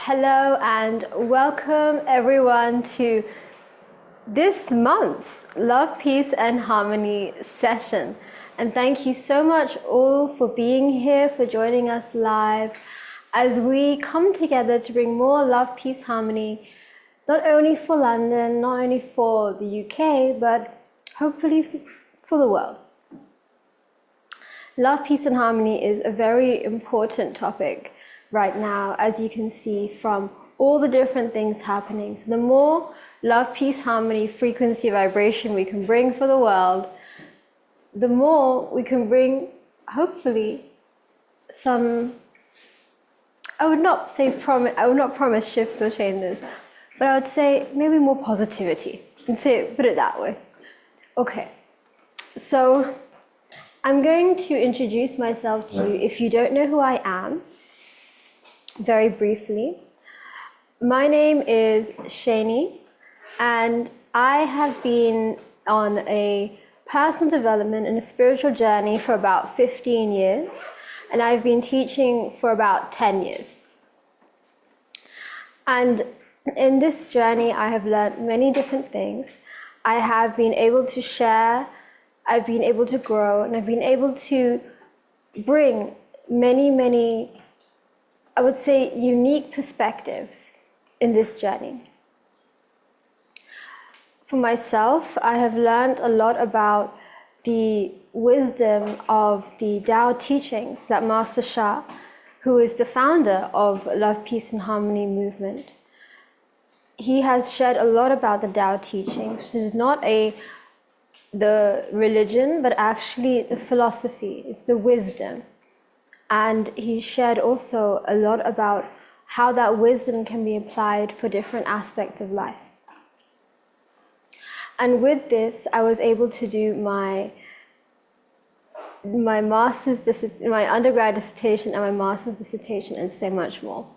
Hello and welcome everyone to this month's Love, Peace and Harmony session. And thank you so much all for being here, for joining us live as we come together to bring more love, peace, harmony, not only for London, not only for the UK, but hopefully for the world. Love, peace and harmony is a very important topic right now, as you can see from all the different things happening. So the more love, peace, harmony, frequency, vibration we can bring for the world, the more we can bring, hopefully, some, I would not promise shifts or changes, but I would say maybe more positivity, and put it that way. Okay, so I'm going to introduce myself to you if you don't know who I am, very briefly. My name is Shainey, and I have been on a personal development and a spiritual journey for about 15 years, and I've been teaching for about 10 years. And in this journey, I have learned many different things. I have been able to share, I've been able to grow, and I've been able to bring many, I would say, unique perspectives in this journey. For myself, I have learned a lot about the wisdom of the Tao teachings that Master Sha, who is the founder of Love, Peace and Harmony movement, he has shared a lot about the Tao teachings, which is not the religion, but actually the philosophy, it's the wisdom. And he shared also a lot about how that wisdom can be applied for different aspects of life. And with this, I was able to do my undergrad dissertation and my master's dissertation and so much more.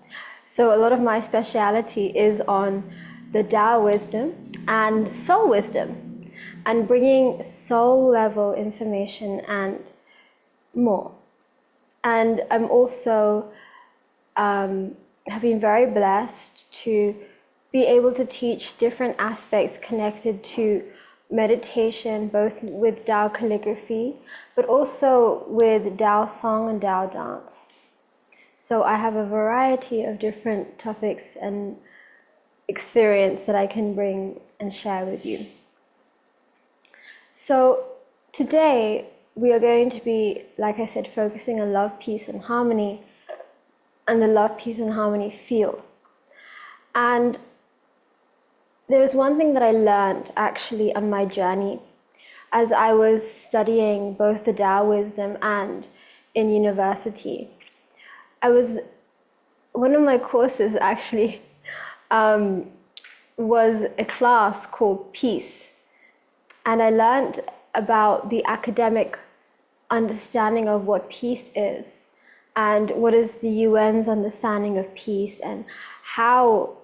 So a lot of my speciality is on the Tao wisdom and soul wisdom, and bringing soul level information and more. And I'm also have been very blessed to be able to teach different aspects connected to meditation, both with Tao calligraphy, but also with Tao song and Tao dance. So I have a variety of different topics and experience that I can bring and share with you. So today we are going to be, like I said, focusing on love, peace and harmony, and the love, peace and harmony field. And there was one thing that I learned actually on my journey as I was studying both the Tao wisdom and in university. One of my courses actually was a class called Peace. And I learned about the academic understanding of what peace is, and what is the UN's understanding of peace, and how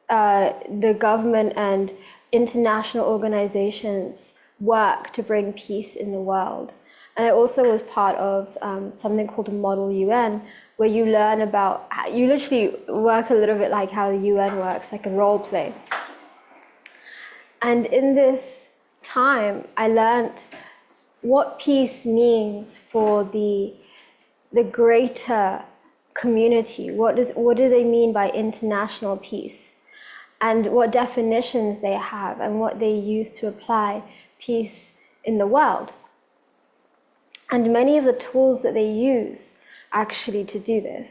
the government and international organizations work to bring peace in the world. And I also was part of something called a Model UN, where you learn about, you literally work a little bit like how the UN works, like a role play. And in this time, I learned what peace means for the greater community. What do they mean by international peace? And what definitions they have and what they use to apply peace in the world. And many of the tools that they use actually to do this.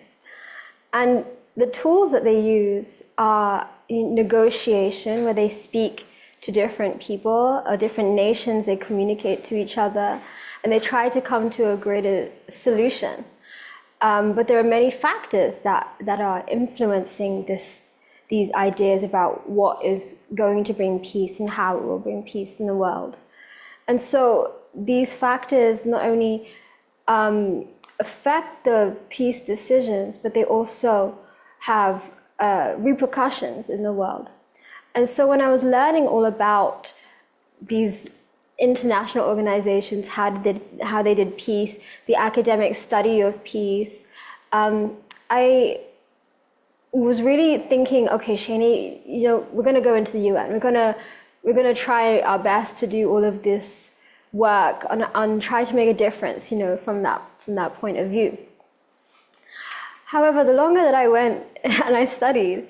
And the tools that they use are negotiation, where they speak to different people or different nations, they communicate to each other, and they try to come to a greater solution. But there are many factors that are influencing these ideas about what is going to bring peace and how it will bring peace in the world. And so these factors not only affect the peace decisions, but they also have repercussions in the world. And so when I was learning all about these international organizations, how they did peace, the academic study of peace, I was really thinking, okay, Shainey, we're going to go into the UN. We're gonna try our best to do all of this work on try to make a difference, from that point of view. However, the longer that I went and I studied,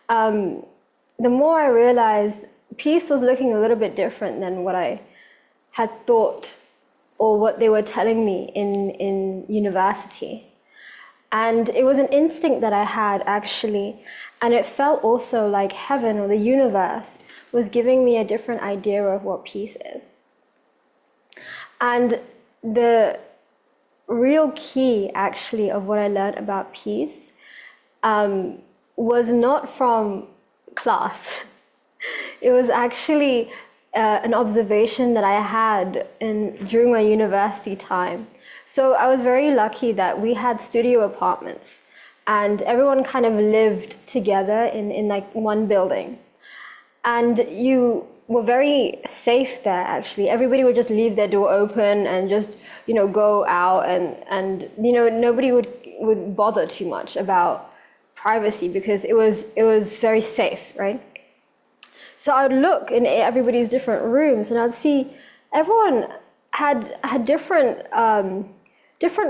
the more I realized peace was looking a little bit different than what I had thought or what they were telling me in university. And it was an instinct that I had, actually, and it felt also like heaven or the universe was giving me a different idea of what peace is. And the real key, actually, of what I learned about peace was not from class. It was actually an observation that I had during my university time. So I was very lucky that we had studio apartments, and everyone kind of lived together in like one building. And you were very safe there, actually. Everybody would just leave their door open and just, go out, and nobody would bother too much about privacy because it was very safe, right? So I would look in everybody's different rooms, and I'd see everyone had different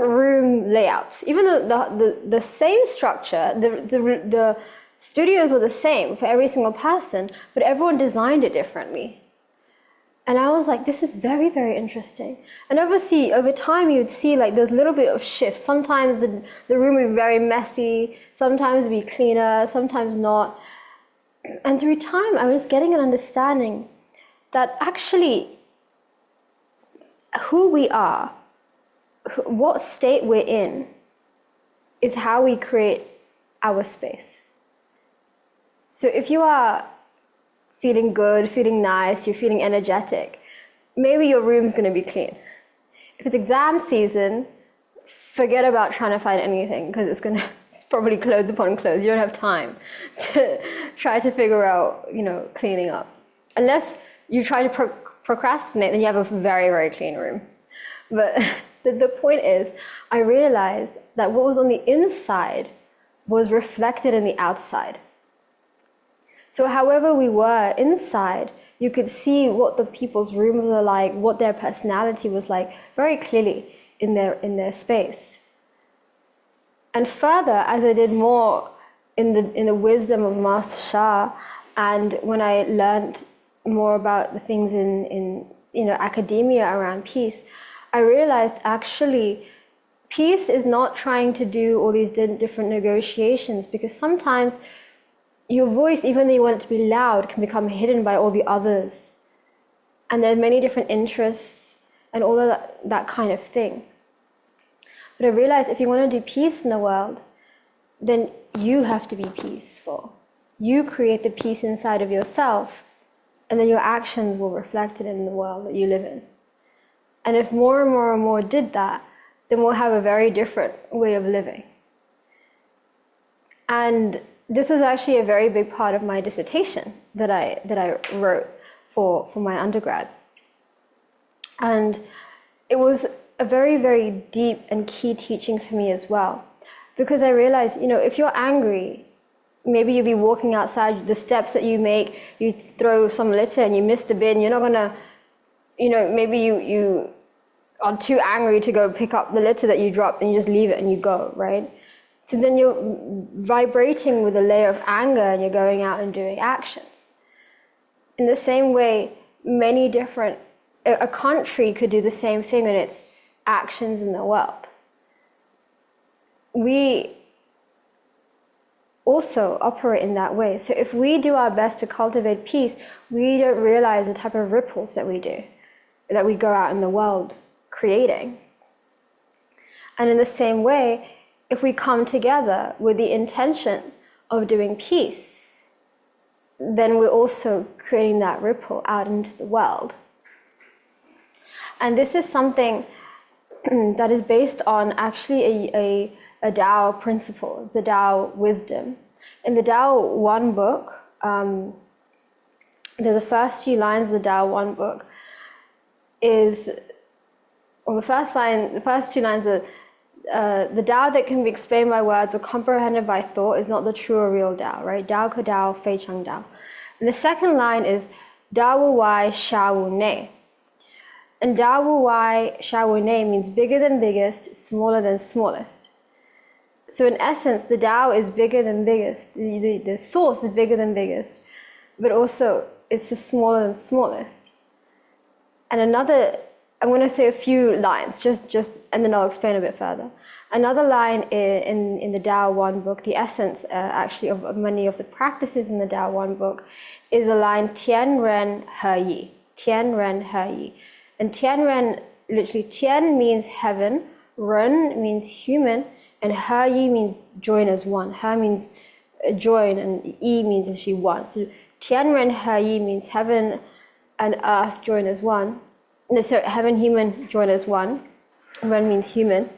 room layouts. Even the same structure, the studios were the same for every single person, but everyone designed it differently. And I was like, this is very, very interesting. And obviously, over time, you would see like those little bit of shifts. Sometimes the room would be very messy, sometimes it'd be cleaner, sometimes not. And through time, I was getting an understanding that actually who we are, what state we're in, is how we create our space. So if you are feeling good, feeling nice, you're feeling energetic, maybe your room's going to be clean. If it's exam season, forget about trying to find anything, because it's probably clothes upon clothes. You don't have time to try to figure out, cleaning up. Unless you try to procrastinate, then you have a very, very clean room. But the point is, I realized that what was on the inside was reflected in the outside. So however we were inside, you could see what the people's rooms were like, what their personality was like, very clearly in their space. And further, as I did more in the wisdom of Master Shah, and when I learned more about the things in academia around peace, I realized actually peace is not trying to do all these different negotiations, because sometimes your voice, even though you want it to be loud, can become hidden by all the others. And there are many different interests and all of that kind of thing. But I realized if you want to do peace in the world, then you have to be peaceful. You create the peace inside of yourself, and then your actions will reflect it in the world that you live in. And if more and more and more did that, then we'll have a very different way of living. And this was actually a very big part of my dissertation that I wrote for my undergrad. And it was a very, very deep and key teaching for me as well. Because I realized, if you're angry, maybe you'll be walking outside, the steps that you make, you throw some litter and you miss the bin, you're not gonna, maybe you are too angry to go pick up the litter that you dropped and you just leave it and you go, right? So then you're vibrating with a layer of anger and you're going out and doing actions. In the same way, a country could do the same thing in its actions in the world. We also operate in that way. So if we do our best to cultivate peace, we don't realize the type of ripples that we do, that we go out in the world creating. And in the same way, if we come together with the intention of doing peace, then we're also creating that ripple out into the world. And this is something that is based on actually a Tao principle, the Tao wisdom. In the Tao One book, there's the first few lines of the Tao One book the first two lines are, the Tao that can be explained by words or comprehended by thought is not the true or real Tao, right? Tao ke Tao, Fei Chang Tao. And the second line is Tao Wu Wai, Sha Wu Nei. And Tao Wu Wai, Sha Wu Nei means bigger than biggest, smaller than smallest. So in essence, the Tao is bigger than biggest. The source is bigger than biggest, but also it's the smaller than smallest. And another, I'm going to say a few lines, just, and then I'll explain a bit further. Another line in the Tao One book, the essence actually of many of the practices in the Tao One book, is a line Tian Ren He Yi. Tian Ren He Yi. And Tian Ren, literally Tian means heaven, Ren means human, and He Yi means join as one. He means join, and Yi means actually one. So Tian Ren He Yi means heaven and earth join as one. No, sorry, heaven, human join as one. Ren means human.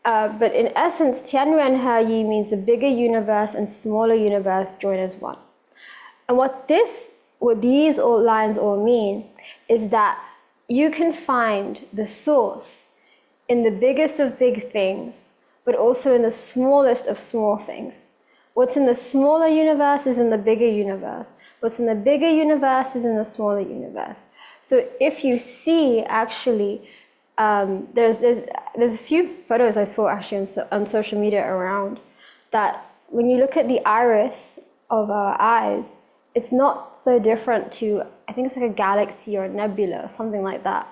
But in essence, Tian Ren He Yi means a bigger universe and smaller universe join as one. And what these all lines all mean is that you can find the source in the biggest of big things, but also in the smallest of small things. What's in the smaller universe is in the bigger universe. What's in the bigger universe is in the smaller universe. So if you see, actually, there's a few photos I saw actually on social media around that when you look at the iris of our eyes, it's not so different to, I think it's like a galaxy or a nebula or something like that.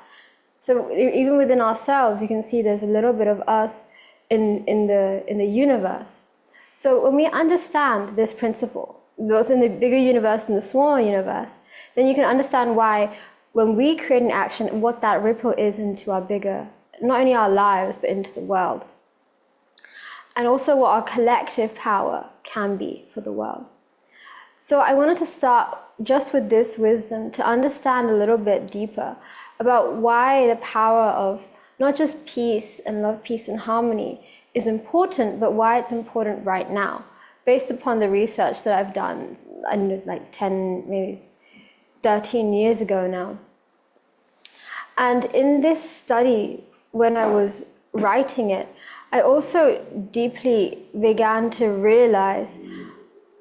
So even within ourselves, you can see there's a little bit of us in the universe. So when we understand this principle, what's in the bigger universe and the smaller universe, then you can understand why when we create an action, what that ripple is into our bigger, not only our lives, but into the world. And also what our collective power can be for the world. So I wanted to start just with this wisdom to understand a little bit deeper about why the power of not just peace and love, peace and harmony is important, but why it's important right now, based upon the research that I've done, like 10, maybe 13 years ago now. And in this study, when I was writing it, I also deeply began to realize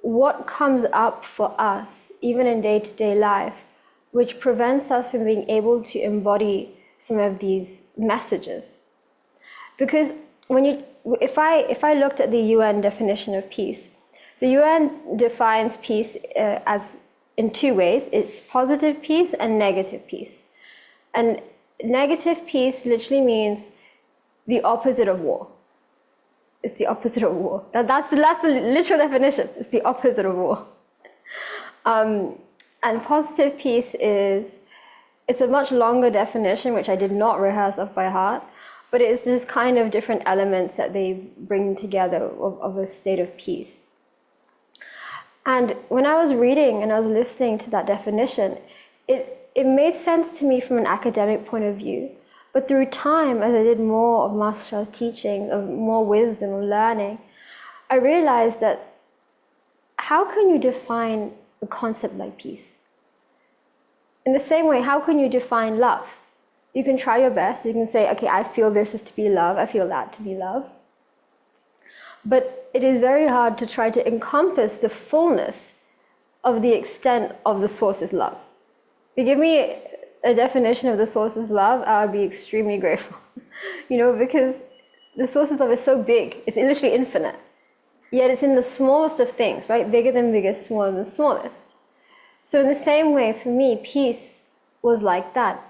what comes up for us, even in day-to-day life, which prevents us from being able to embody some of these messages. Because if I looked at the UN definition of peace, the UN defines peace as in two ways. It's positive peace and negative peace. And negative peace literally means the opposite of war. It's the opposite of war. That's the literal definition. It's the opposite of war. And positive peace it's a much longer definition, which I did not rehearse off by heart, but it's just kind of different elements that they bring together of a state of peace. And when I was reading and I was listening to that definition, it made sense to me from an academic point of view. But through time, as I did more of Master Sha's teaching, of more wisdom, of learning, I realized that how can you define a concept like peace? In the same way, how can you define love? You can try your best. You can say, okay, I feel this is to be love. I feel that to be love. But it is very hard to try to encompass the fullness of the extent of the source's love. If you give me a definition of the source's love, I would be extremely grateful. Because the source's love is so big, it's literally infinite. Yet it's in the smallest of things, right? Bigger than biggest, smaller than smallest. So in the same way, for me, peace was like that.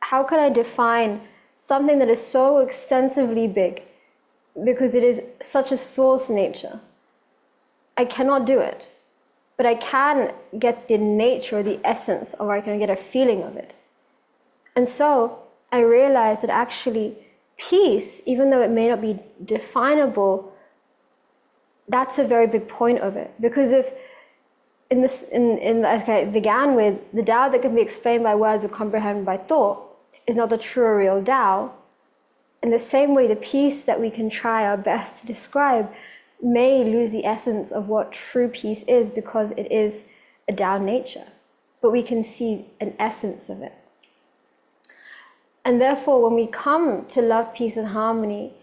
How can I define something that is so extensively big? Because it is such a source nature. I cannot do it. But I can get the nature or the essence, or I can get a feeling of it. And so I realized that actually peace, even though it may not be definable, that's a very big point of it. Because if I began with the Tao that can be explained by words or comprehended by thought is not the true or real Tao. In the same way, the peace that we can try our best to describe may lose the essence of what true peace is, because it is a Tao nature. But we can see an essence of it. And therefore, when we come to love, peace, and harmony,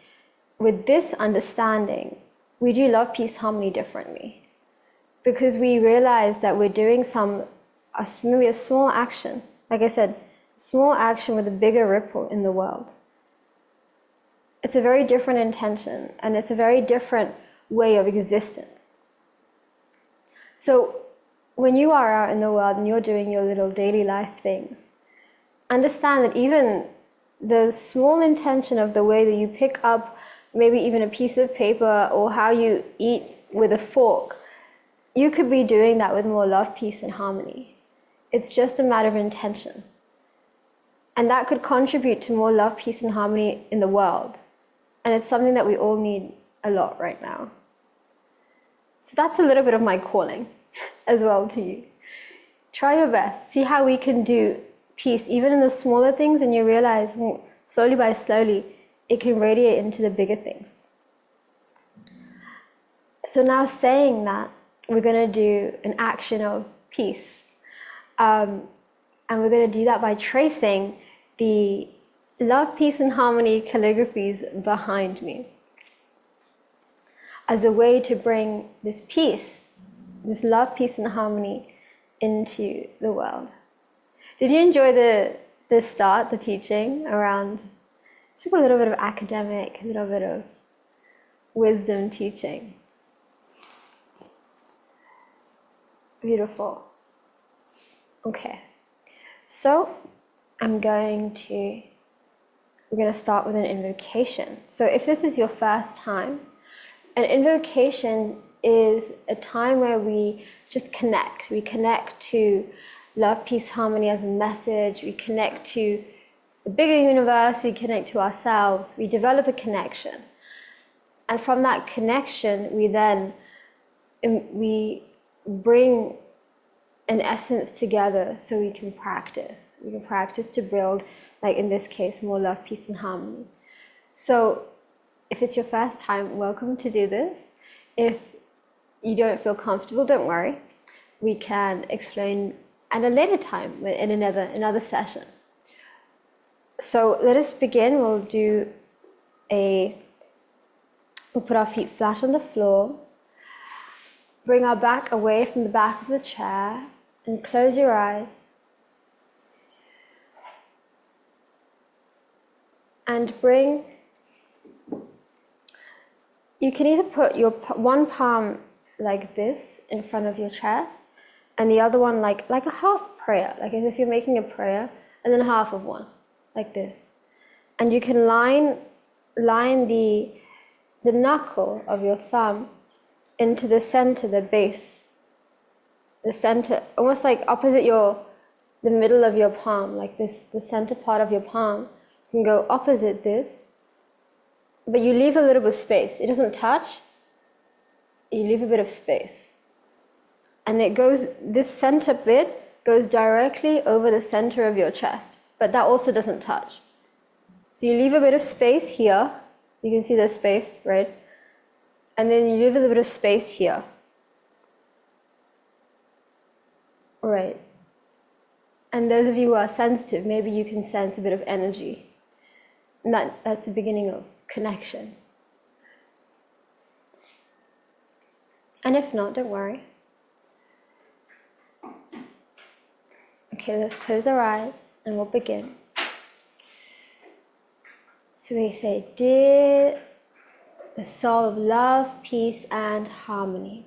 with this understanding, we do love, peace, harmony differently, because we realize that we're doing maybe a small action, like I said, small action with a bigger ripple in the world. It's a very different intention, and it's a very different way of existence. So when you are out in the world and you're doing your little daily life things, understand that even the small intention of the way that you pick up maybe even a piece of paper, or how you eat with a fork, you could be doing that with more love, peace, and harmony. It's just a matter of intention. And that could contribute to more love, peace, and harmony in the world. And it's something that we all need a lot right now. So that's a little bit of my calling as well to you. Try your best. See how we can do peace, even in the smaller things, and you realize slowly by slowly, it can radiate into the bigger things. So now, saying that, we're going to do an action of peace. And we're going to do that by tracing the love, peace, and harmony calligraphies behind me, as a way to bring this peace, this love, peace, and harmony into the world. Did you enjoy the start, the teaching around a little bit of academic, a little bit of wisdom teaching? Beautiful. Okay, so we're going to start with an invocation. So if this is your first time, an invocation is a time where we just connect. We connect to love, peace, harmony as a message. We connect to the bigger universe. We connect to ourselves. We develop a connection. And from that connection, we bring an essence together so we can practice. We can practice to build, like in this case, more love, peace, and harmony. So if it's your first time, welcome to do this. If you don't feel comfortable, don't worry. We can explain at a later time in another session. So let us begin. We'll put our feet flat on the floor. Bring our back away from the back of the chair and close your eyes. And you can either put your one palm like this in front of your chest, and the other one like a half prayer, like as if you're making a prayer, and then half of one, like this. And you can line the knuckle of your thumb into the center, the base, the center, almost like opposite the middle of your palm, like this, the center part of your palm. You can go opposite this, but you leave a little bit of space. It doesn't touch, you leave a bit of space. And this center bit goes directly over the center of your chest, but that also doesn't touch. So you leave a bit of space here. You can see the space, right? And then you leave a little bit of space here. Right. And those of you who are sensitive, maybe you can sense a bit of energy. And that's the beginning of connection. And if not, don't worry. Okay, let's close our eyes and we'll begin. So we say, dear the soul of love, peace, and harmony.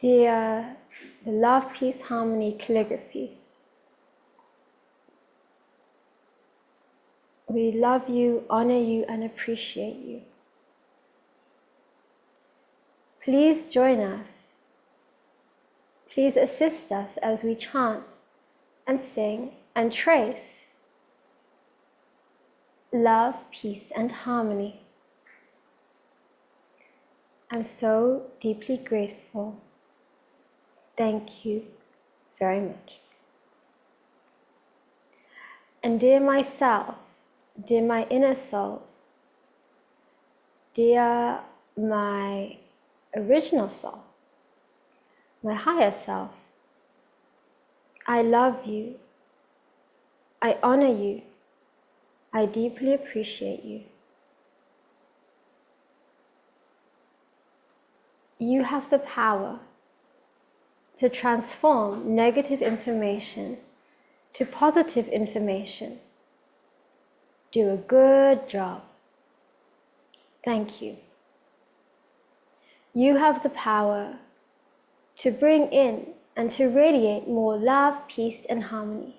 Dear the love, peace, harmony calligraphies. We love you, honor you, and appreciate you. Please join us. Please assist us as we chant and sing and trace love, peace, and harmony. I'm so deeply grateful. Thank you very much. And dear myself, dear my inner souls, dear my original soul, my higher self, I love you, I honor you, I deeply appreciate you. You have the power to transform negative information to positive information. Do a good job. Thank you. You have the power to bring in and to radiate more love, peace, and harmony.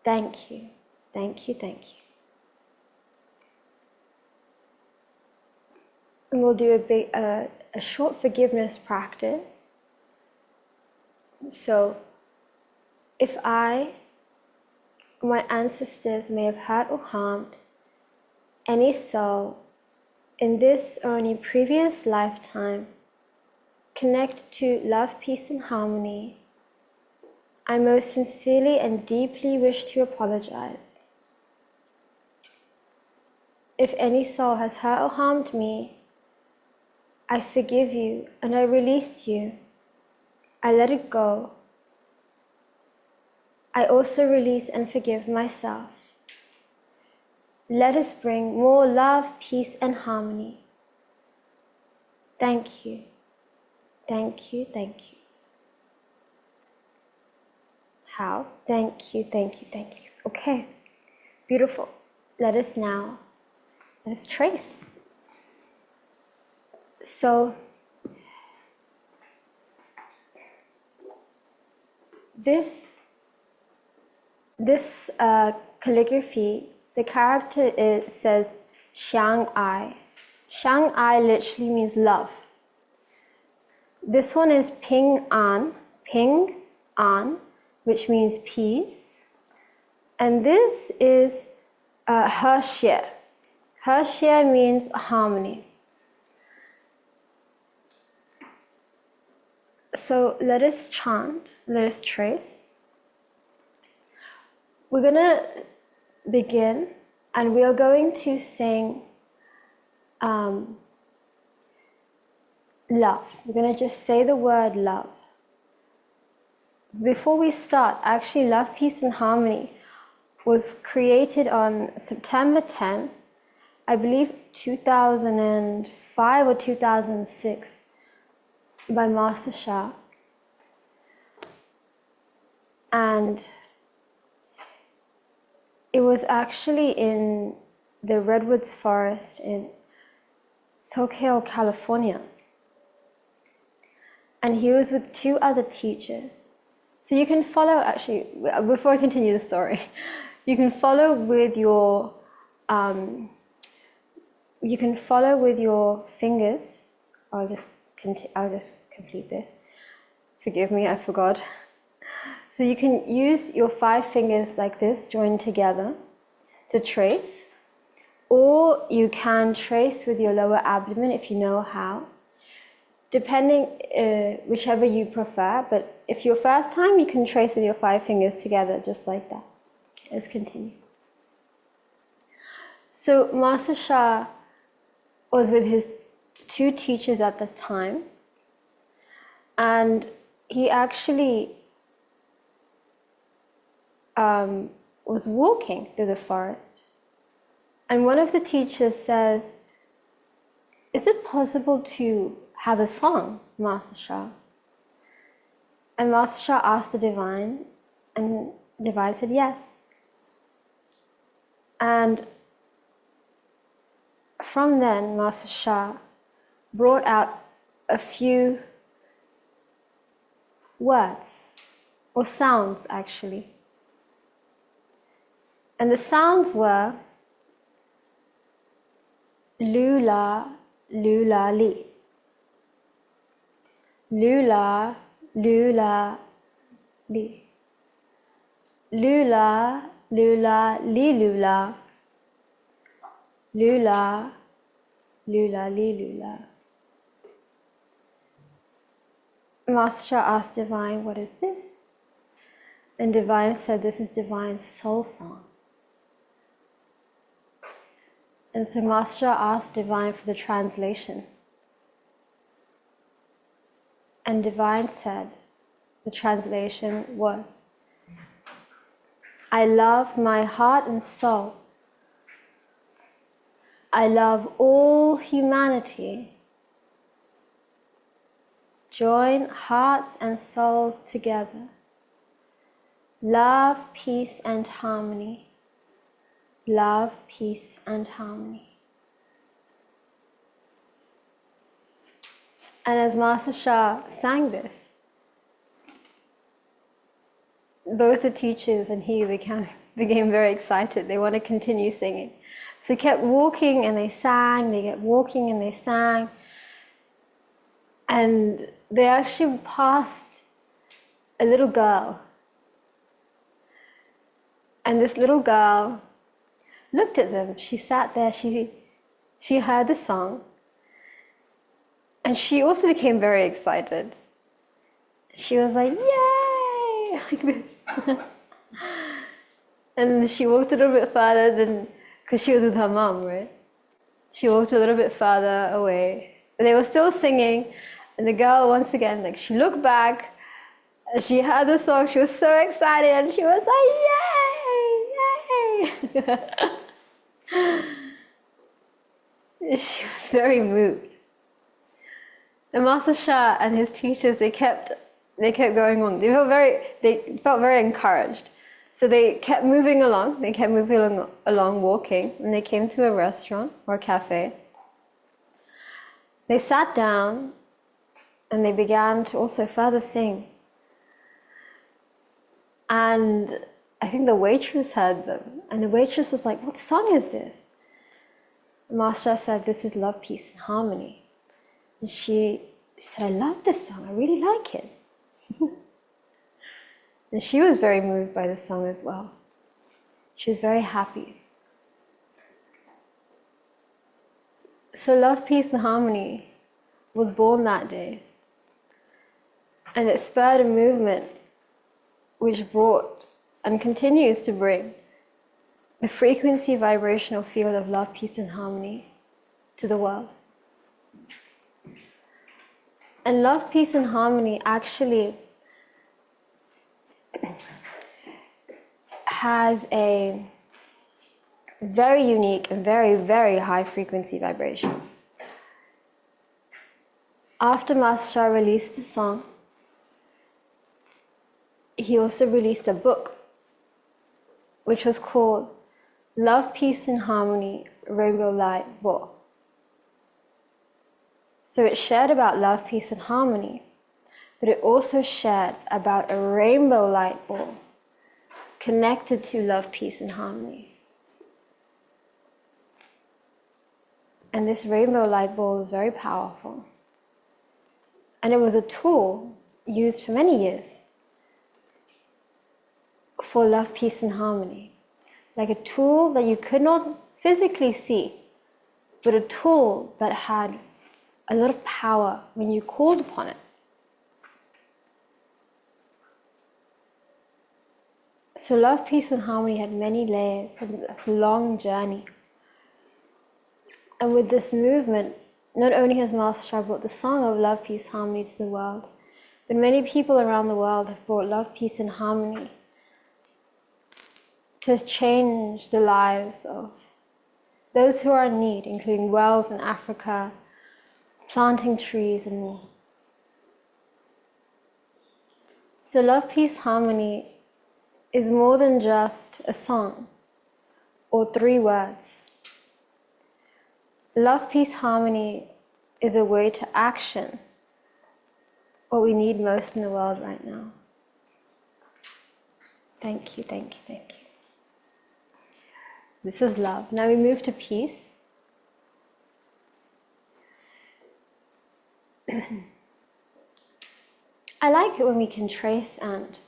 Thank you. Thank you. Thank you. And we'll do a short forgiveness practice. So, if I or my ancestors may have hurt or harmed any soul in this or any previous lifetime, connect to love, peace, and harmony, I most sincerely and deeply wish to apologize. If any soul has hurt or harmed me, I forgive you and I release you. I let it go. I also release and forgive myself. Let us bring more love, peace, and harmony. Thank you. Thank you. Thank you. How? Thank you. Thank you. Thank you. Okay. Beautiful. Let us trace. So, this calligraphy, the character says Shainey. Shainey literally means love. This one is Ping An, which means peace. And this is He Xie. He Xie means harmony. So let us chant, let us trace. We're going to begin and we are going to sing love. We're going to just say the word love. Before we start, actually Love, Peace and Harmony was created on September 10, I believe 2005 or 2006 by Master Sha. And it was actually in the Redwoods Forest in SoCal, California. And he was with two other teachers. So you can follow, actually, before I continue the story, you can follow with your fingers. I'll just complete this. Forgive me, I forgot. So you can use your 5 fingers like this, joined together, to trace. Or you can trace with your lower abdomen if you know how. Depending, whichever you prefer, but if your first time, you can trace with your 5 fingers together, just like that. Let's continue. So Master Sha was with his 2 teachers at this time, and he actually was walking through the forest. And one of the teachers says, "Is it possible to have a song, Master Sha?" And Master Sha asked the divine, and the divine said yes. And from then, Master Sha brought out a few words, or sounds actually. And the sounds were lula, lula, li. Lula, lula, li. Lula, lula, li, lula. Lula, lula, li, lula. Master Sha asked Divine, "What is this?" And Divine said, "This is Divine's soul song." And so Master Sha asked Divine for the translation. And Divine said the translation was, I love my heart and soul. I love all humanity. Join hearts and souls together. Love, peace and harmony. Love, peace and harmony. And as Master Shah sang this, both the teachers and he became very excited. They want to continue singing. So they kept walking and they sang, they kept walking and they sang. And they actually passed a little girl. And this little girl looked at them. She sat there, she heard the song. And she also became very excited. She was like, yay! Like this. And she walked a little bit further because she was with her mom, right? She walked a little bit farther away. But they were still singing. And the girl, once again, like she looked back. And she heard the song. She was so excited. And she was like, yay! Yay! She was very moved. And Master Shah and his teachers, they kept going on. They felt very encouraged. So they kept moving along. They kept moving along, walking, and they came to a restaurant or a cafe. They sat down, and they began to also further sing. And I think the waitress heard them, and the waitress was like, "What song is this?" And Master Shah said, "This is Love, Peace and Harmony." And she said, "I love this song. I really like it." And she was very moved by the song as well. She was very happy. So Love, Peace and Harmony was born that day. And it spurred a movement which brought and continues to bring the frequency vibrational field of love, peace and harmony to the world. And love, peace and harmony actually has a very unique and very, very high frequency vibration. After Master Shah released the song, he also released a book which was called Love, Peace and Harmony, Rainbow Light Ball. So it shared about love, peace and harmony, but it also shared about a rainbow light ball connected to love, peace and harmony. And this rainbow light ball is very powerful. And it was a tool used for many years for love, peace and harmony. Like a tool that you could not physically see, but a tool that had a lot of power when you called upon it. So love, peace and harmony had many layers, a long journey. And with this movement, not only has Master Shah brought the song of love, peace, harmony to the world, but many people around the world have brought love, peace and harmony to change the lives of those who are in need, including wells in Africa, planting trees and more. So love, peace, harmony is more than just a song or 3 words. Love, peace, harmony is a way to action what we need most in the world right now. Thank you, thank you, thank you. This is love. Now we move to peace. I like it when we can trace and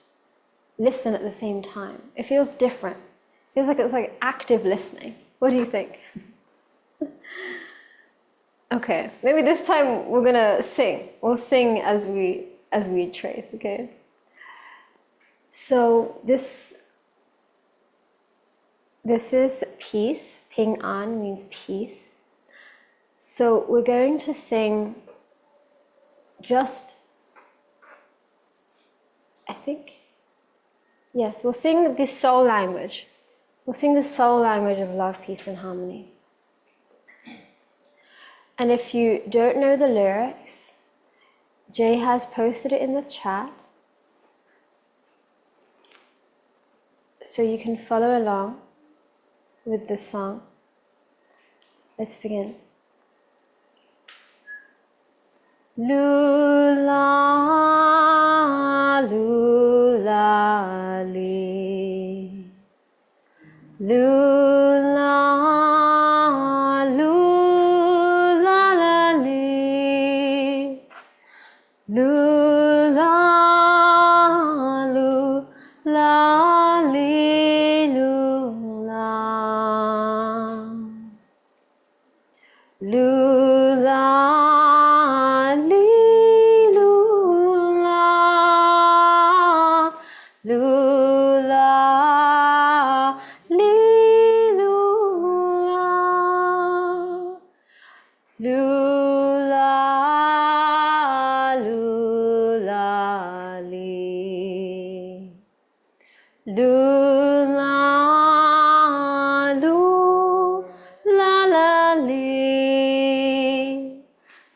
listen at the same time. It feels different. It feels like it's like active listening. What do you think? Okay, maybe this time we're gonna sing. We'll sing as we trace, okay? So this is peace. Ping An means peace. So we're going to sing just, I think, Yes, we'll sing the soul language. We'll sing the soul language of love, peace, and harmony. And if you don't know the lyrics, Jay has posted it in the chat, so you can follow along with the song. Let's begin. Lula, lula, li. Lula, lula, la, li. Lula, lula, li, lula. Lula, li, lula. Lula, li, lula. Lula, lula, li. Lula, lula, la, li.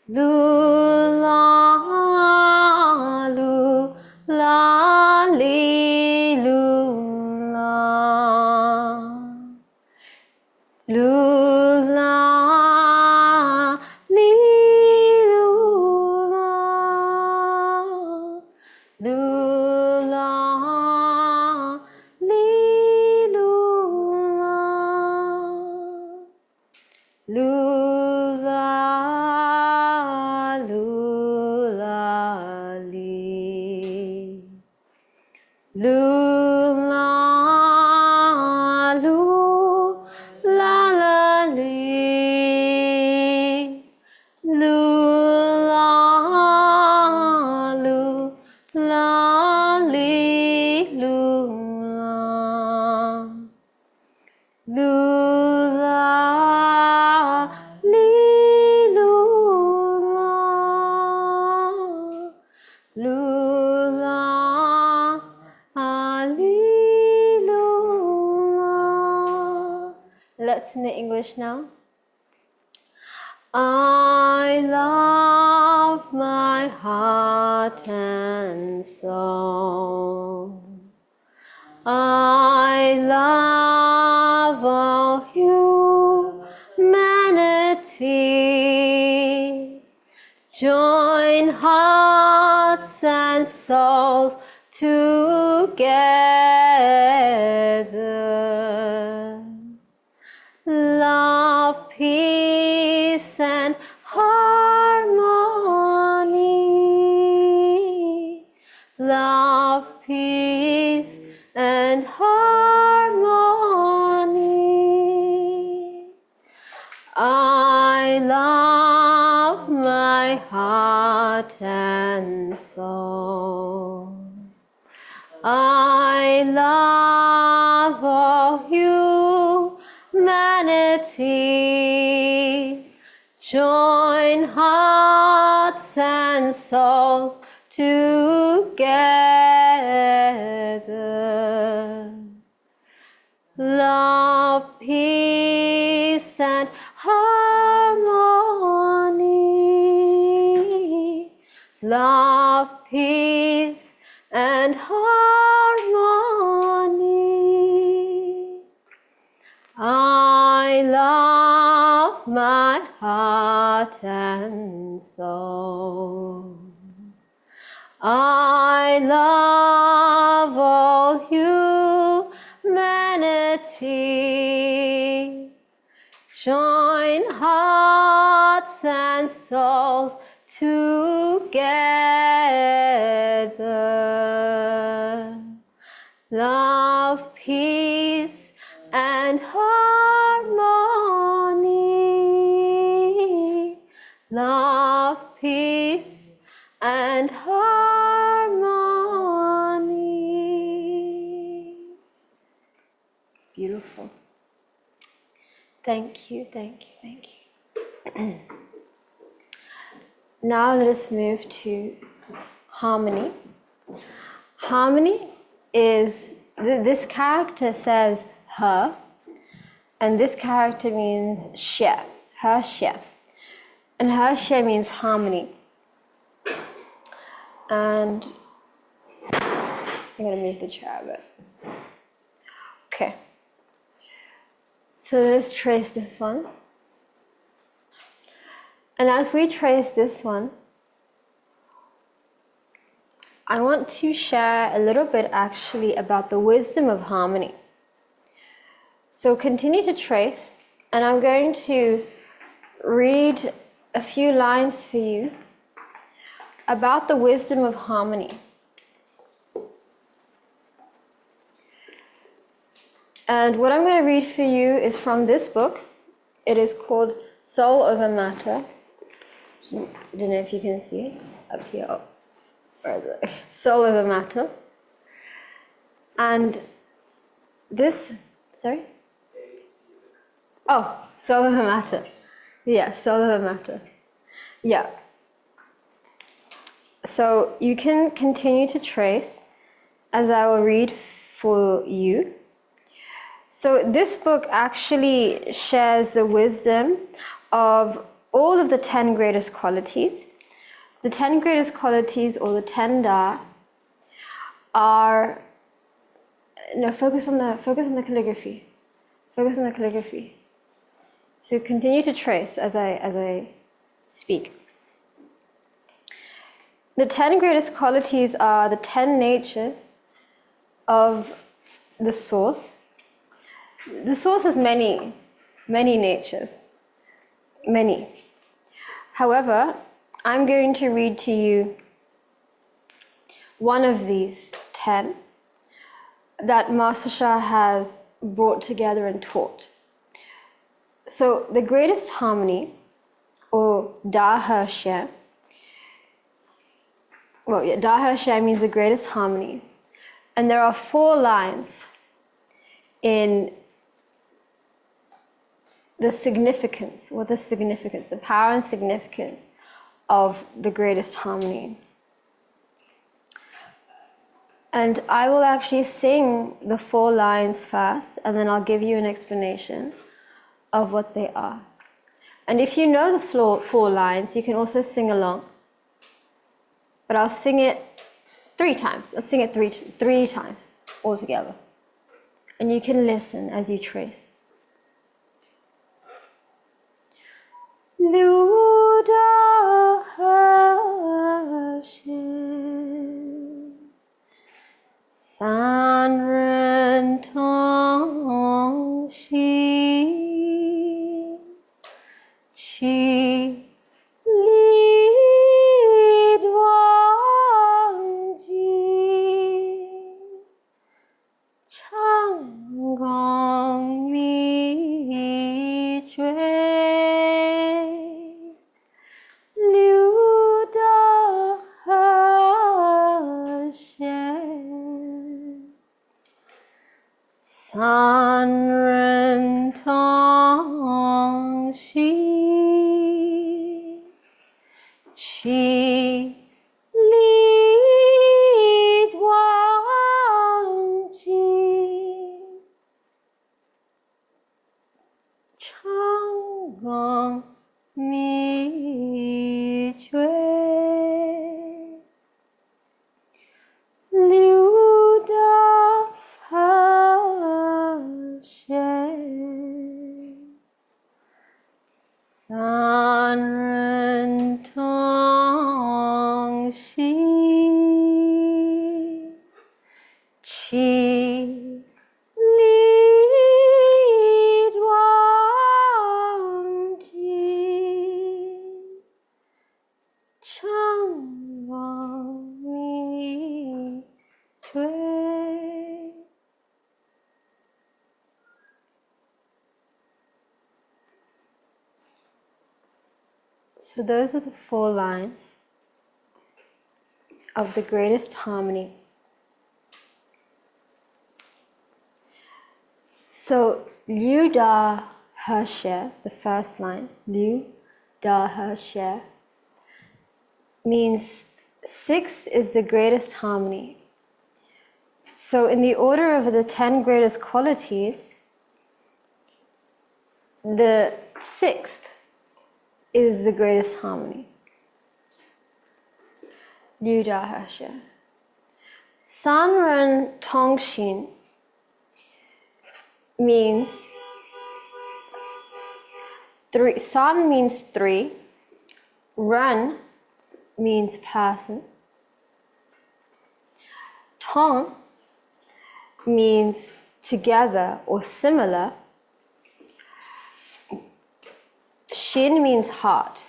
Lula, lula, li, lula. Lula, li, lula. Lula, li, lula. Lula, lula, li. Lula, lula, la, li. Lula, lula, li, lula. Lula, li, lula. Lula, li, lula. Let's sing the English now. I love my heart and soul. I love all humanity. Join hearts and souls together. Love, peace, and harmony. Love, peace, and harmony. I love my heart and soul. I love all humanity. Join hearts and souls together. Love, peace, and harmony. Love, peace, and harmony. I love my heart and soul. I love all humanity. Join hearts and souls together. Love, peace, and harmony. Love, peace, and harmony. Beautiful. Thank you, thank you, thank you. Now let us move to harmony. Harmony is this character says her, and this character means xie, her xie. And her xie means harmony. And I'm going to move the chair a bit. Okay. So let's trace this one. And as we trace this one, I want to share a little bit actually about the wisdom of harmony. So continue to trace, and I'm going to read a few lines for you about the wisdom of harmony. And what I'm going to read for you is from this book. It is called Soul Over Matter. I don't know if you can see it up here. Oh, where is it? Soul Over Matter. And this, sorry? Oh, Soul Over Matter. Yeah, Soul Over Matter. Yeah. So you can continue to trace as I will read for you. So this book actually shares the wisdom of all of the 10 greatest qualities. The 10 greatest qualities, or the 10 Da, are, no, focus on the calligraphy. Focus on the calligraphy. So continue to trace as I speak. The 10 greatest qualities are the 10 natures of the source. The source has many natures, many. However, I'm going to read to you one of these 10 that Master Shah has brought together and taught. So the greatest harmony, or Da He Xie, Da He Xie means the greatest harmony. And there are 4 lines in the significance, the power and significance of the greatest harmony. And I will actually sing the 4 lines first, and then I'll give you an explanation of what they are. And if you know the 4 lines, you can also sing along. But I'll sing it 3 times. Let's sing it three times all together. And you can listen as you trace. Liu Da He Xie, San Ren Tong Xi, Qi Li Duang Ji, Chang Gong Mi Jue, Liu Da He Xie, San Ren Tong Xi, Qi Li Duang Ji, Chang Gong Mi Jue, Liu Da He Xie, San Ren Tong Xi, Qi Li Duang Ji, Chang Wang Mi Jue. So those are the 4 lines of the greatest harmony. So Liu Da He Xie, the first line, Liu Da He Xie, means 6 is the greatest harmony. So in the order of the 10 greatest qualities, the 6th is the greatest harmony. Liu Da He Xie. San Ren Tong Xin means three. San means 3. Ren means person. Tong means together or similar. Xin means heart.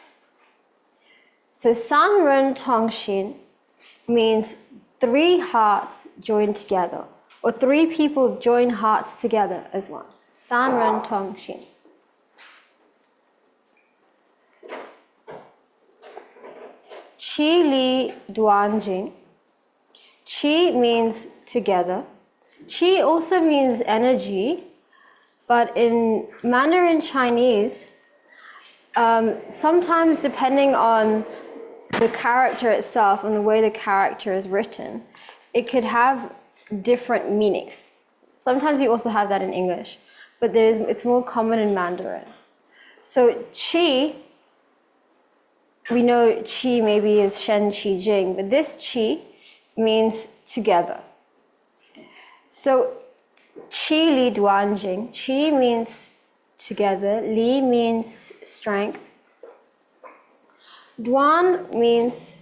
So San Ren Tong Xin means 3 hearts joined together, or 3 people join hearts together as one. San Ren Tong Xin. Qi Li Duan Jing. Qi means together. Qi also means energy, but in Mandarin Chinese, sometimes depending on the character itself and the way the character is written, it could have different meanings. Sometimes you also have that in English, but it's more common in Mandarin. So qi, we know qi maybe is shen qi jing, but this qi means together. So qi li duan jing, qi means together, li means strength, duan means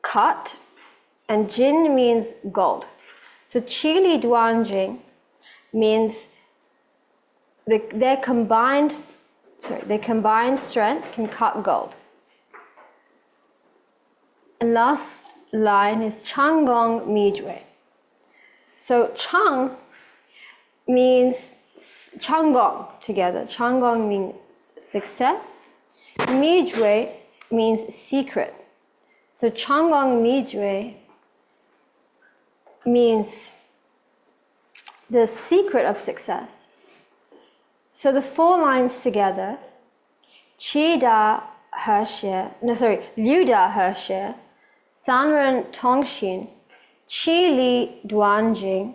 cut, and jin means gold. So qi li duan jing means their combined strength can cut gold. And last line is Chang Gong Mi Jue. So Chang means Chang Gong together. Chang Gong means success. Mi Jue means secret. So Chang Gong Mi Jue means the secret of success. So the 4 lines together, Liu Da He Xie, San Ren Tong Xin, Qi Li Duan Jing,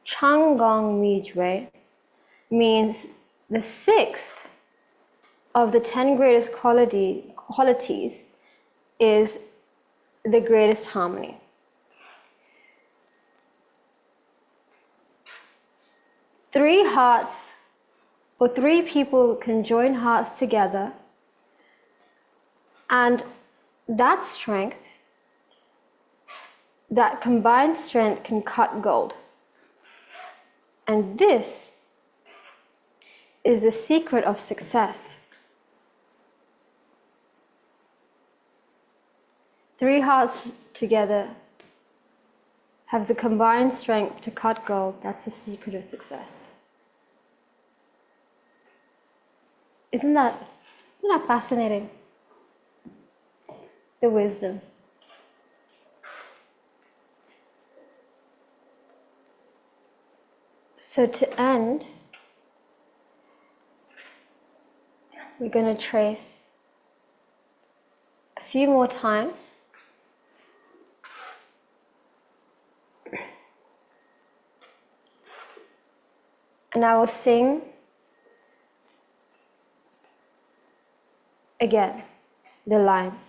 Chang Gong Mi Jue, means the 6th of the 10 greatest qualities is the greatest harmony. Three hearts or 3 people can join hearts together, and that strength, that combined strength can cut gold. And this is the secret of success. 3 hearts together have the combined strength to cut gold. That's the secret of success. Isn't that fascinating? The wisdom. So to end, we're going to trace a few more times. And I will sing again the lines.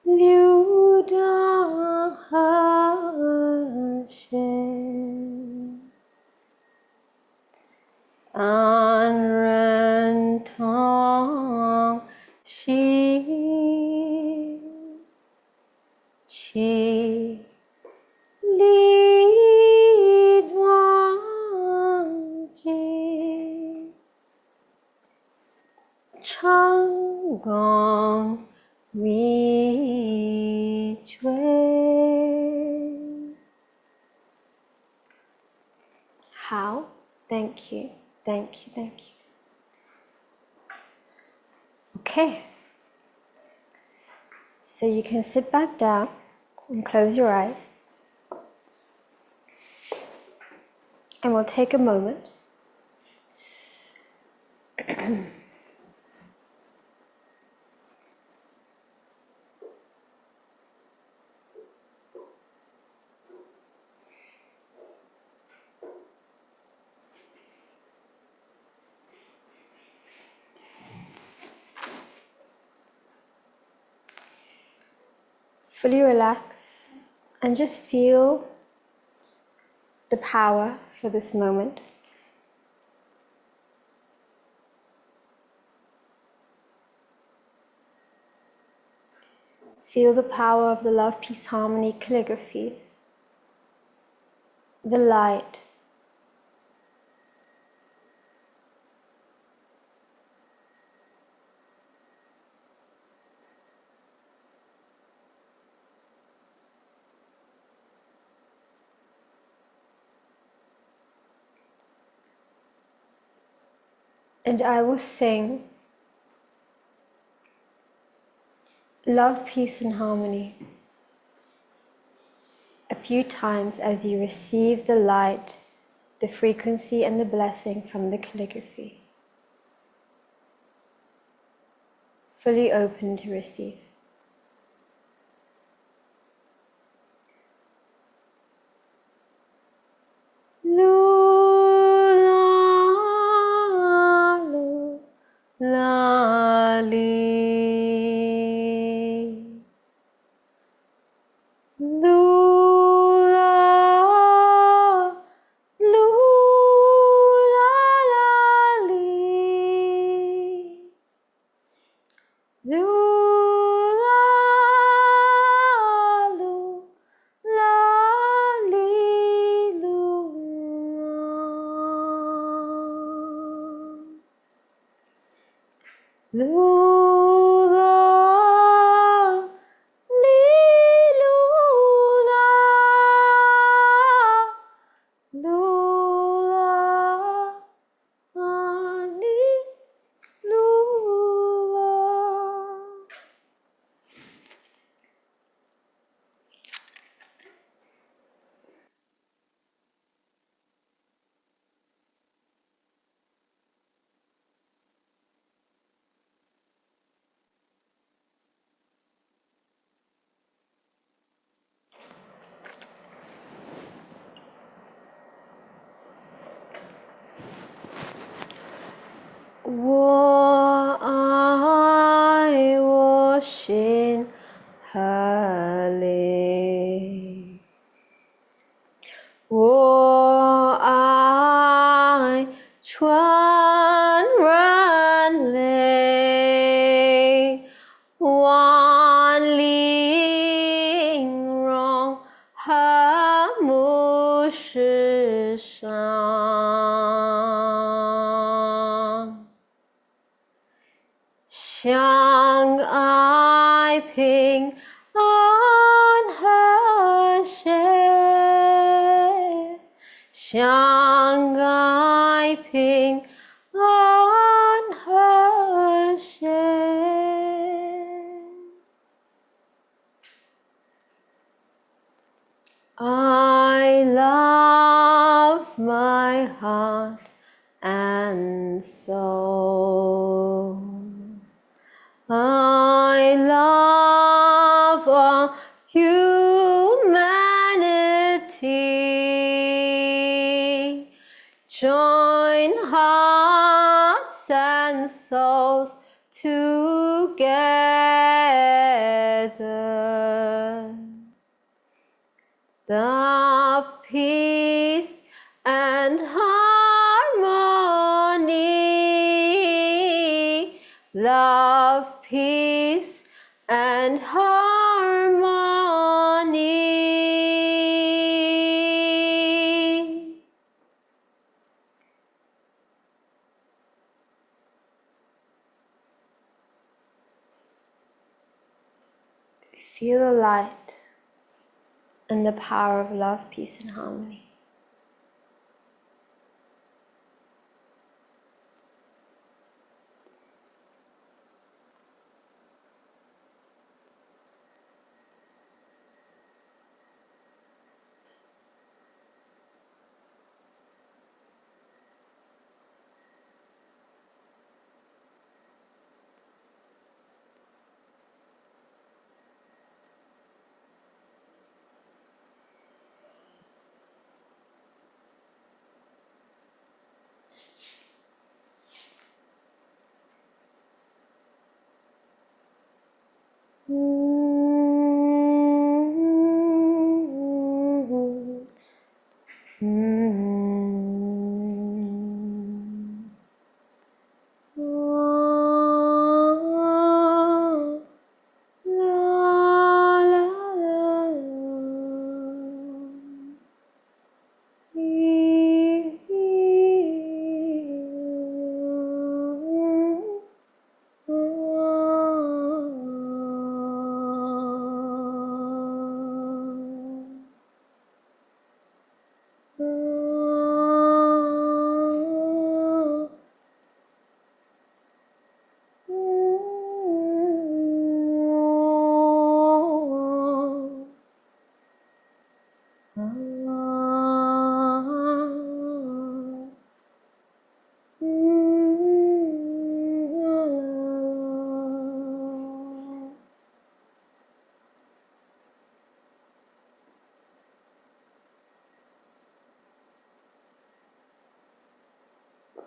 Liu Da He Xie, San Ren Tong Xi, Qi Li Duan Jing, Chang Gong Mi Jue. How? Thank you, thank you, thank you. Okay. So you can sit back down and close your eyes. And we'll take a moment fully relax and just feel the power for this moment. Feel the power of the love, peace, harmony calligraphies, the light. And I will sing love, peace, and harmony a few times as you receive the light, the frequency, and the blessing from the calligraphy. Fully open to receive. La li, lula, lula la li, lula, lula li, lula. Lula, li, lula, lula, li, lula.我爱我心河里，我爱春人泪，万里荣和睦世上。相爱平安和谐，相爱平安和谐。I love my heart and soul. I love all humanity. Join hearts and souls together. The peace and harmony, love, peace, and harmony. Feel the light and the power of love, peace, and harmony.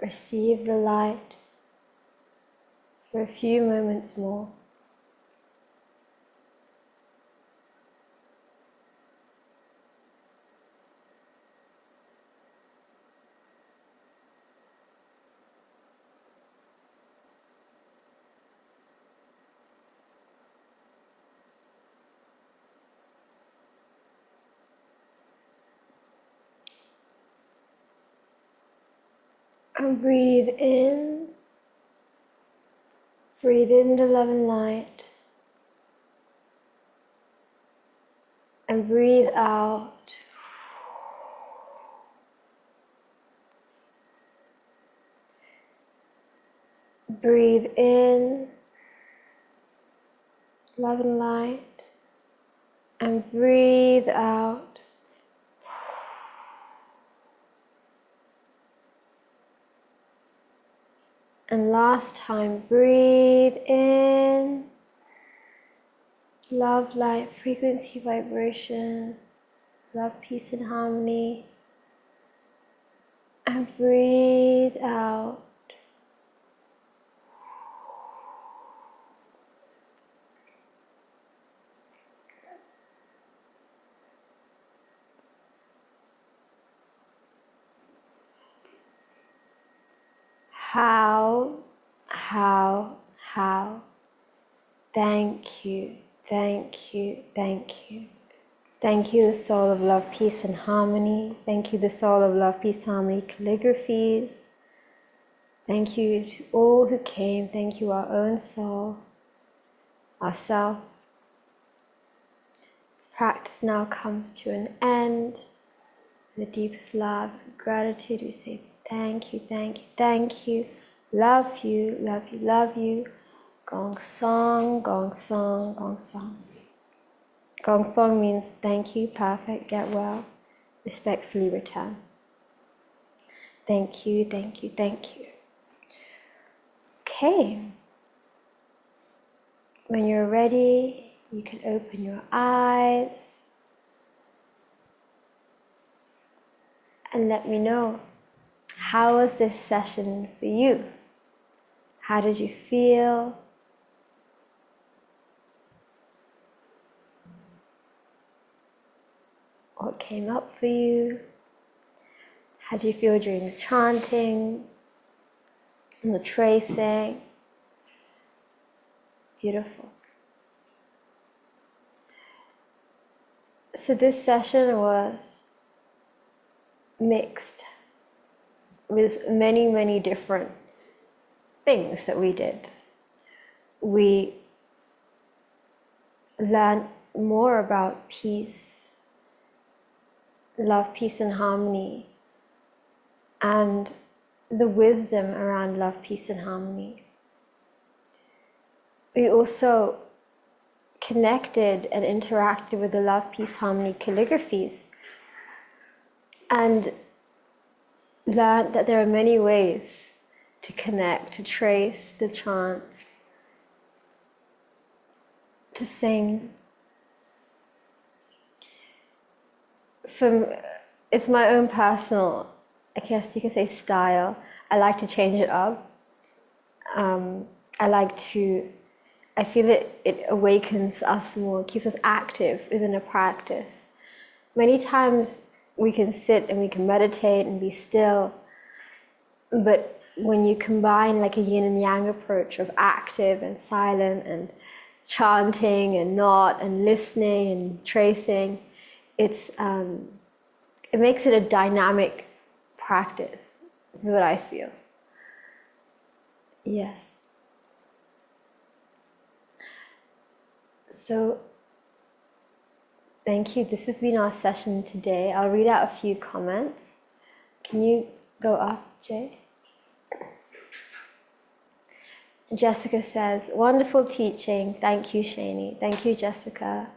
receive the light for a few moments more. And breathe in the love and light, and breathe out. Breathe in love and light, and breathe out. And last time, breathe in love, light, frequency, vibration, love, peace, and harmony. And breathe out. How. Thank you, thank you, thank you. Thank you, the soul of love, peace, and harmony. Thank you, the soul of love, peace, harmony, calligraphies. Thank you to all who came. Thank you, our own soul, ourself. This practice now comes to an end. In the deepest love and gratitude, we say thank you, thank you, thank you. Love you, love you, love you. Gong song, gong song, gong song. Gong song means thank you, perfect, get well, respectfully return. Thank you, thank you, thank you. Okay. When you're ready, you can open your eyes and let me know, how was this session for you? How did you feel? What came up for you? How did you feel during the chanting and the tracing? Beautiful. So this session was mixed with many, many different things that we did. We learned more about peace, love, peace, and harmony, and the wisdom around love, peace, and harmony. We also connected and interacted with the love, peace, harmony calligraphies and learned that there are many ways to connect, to trace, to chant, to sing. It's my own personal, I guess you could say, style. I like to change it up. I feel that it awakens us more, keeps us active within a practice. Many times we can sit and we can meditate and be still, but when you combine like a yin and yang approach of active and silent and chanting and not and listening and tracing, it makes it a dynamic practice. This is what I feel. Yes. So, thank you. This has been our session today. I'll read out a few comments. Can you go up, Jay? Jessica says, wonderful teaching. Thank you, Shainey. Thank you, Jessica.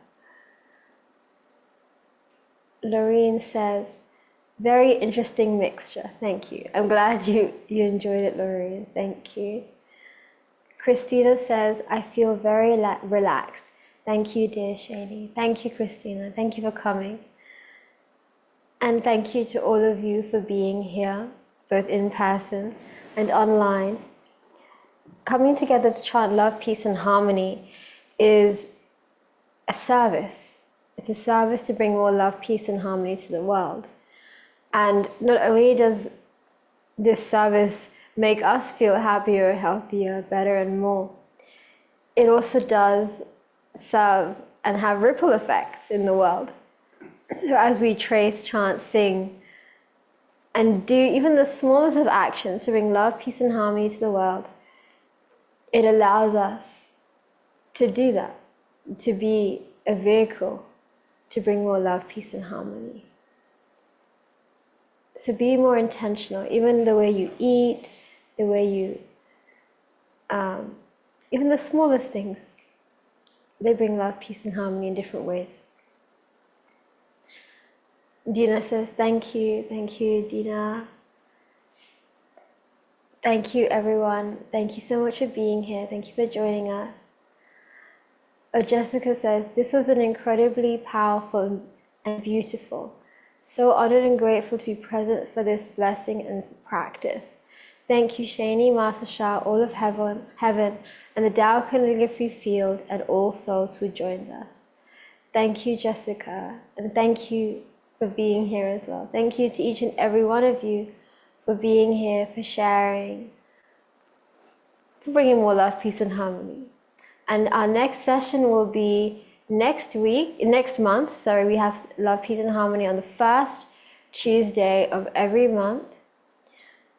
Lorene says, very interesting mixture. Thank you. I'm glad you enjoyed it, Lorene. Thank you. Christina says, I feel very relaxed. Thank you, dear Shainey. Thank you, Christina. Thank you for coming. And thank you to all of you for being here, both in person and online, coming together to chant love, peace, and harmony is a service. It's a service to bring more love, peace, and harmony to the world. And not only does this service make us feel happier, healthier, better, and more, it also does serve and have ripple effects in the world. So as we trace, chant, sing, and do even the smallest of actions to bring love, peace, and harmony to the world, it allows us to do that, to be a vehicle to bring more love, peace, and harmony. So be more intentional, even the way you eat, the way you, even the smallest things, they bring love, peace, and harmony in different ways. Dina says, thank you, Dina. Thank you, everyone. Thank you so much for being here. Thank you for joining us. Oh, Jessica says, this was an incredibly powerful and beautiful. So honored and grateful to be present for this blessing and practice. Thank you, Shainey, Master Shah, all of heaven, and the Tao Calligraphy Field, and all souls who joined us. Thank you, Jessica, and thank you for being here as well. Thank you to each and every one of you for being here, for sharing, for bringing more love, peace, and harmony. And our next session will be next month. We have Love, Peace, and Harmony on the first Tuesday of every month.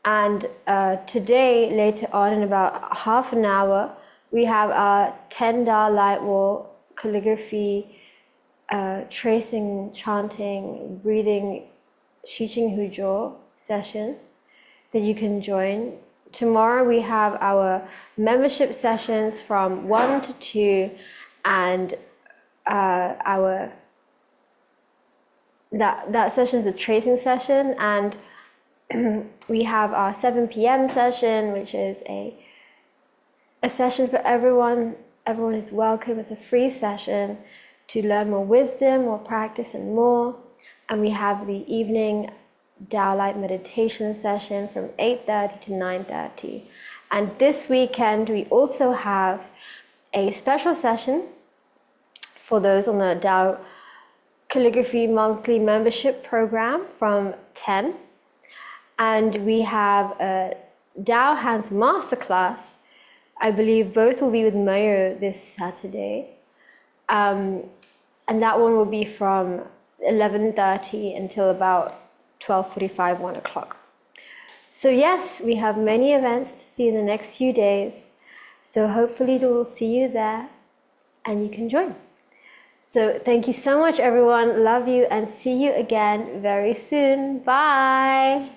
And today, later on, in about half an hour, we have our 10-Dar light wall calligraphy, tracing, chanting, breathing, Shiching Huzhou session that you can join. Tomorrow we have our membership sessions from 1 to 2, and that session is a tracing session, and we have our 7 p.m. session, which is a session for everyone. Everyone is welcome. It's a free session to learn more wisdom, more practice, and more. And we have the evening Tao Light meditation session from 8:30 to 9:30. And this weekend we also have a special session for those on the Tao Calligraphy monthly membership program from 10. And we have a Tao Hands Masterclass. I believe both will be with Mayo this Saturday. And that one will be from 11:30 until about 12:45, 1 o'clock. So yes, we have many events to see in the next few days. So hopefully we'll see you there and you can join. So thank you so much, everyone. Love you, and see you again very soon. Bye.